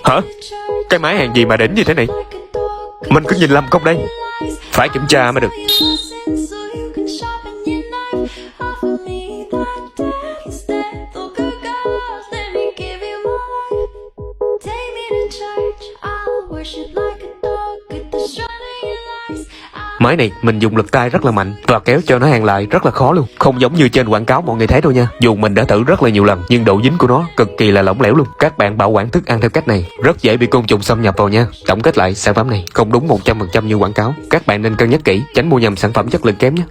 Hả? Cái máy hàng gì mà đỉnh như thế này? Mình cứ nhìn lầm không đây? Phải kiểm tra mới được. Máy này mình dùng lực tay rất là mạnh và kéo cho nó hàng lại rất là khó luôn. Không giống như trên quảng cáo mọi người thấy đâu nha. Dù mình đã thử rất là nhiều lần nhưng độ dính của nó cực kỳ là lỏng lẻo luôn. Các bạn bảo quản thức ăn theo cách này rất dễ bị côn trùng xâm nhập vào nha. Tổng kết lại, sản phẩm này không đúng 100% như quảng cáo. Các bạn nên cân nhắc kỹ, tránh mua nhầm sản phẩm chất lượng kém nhé.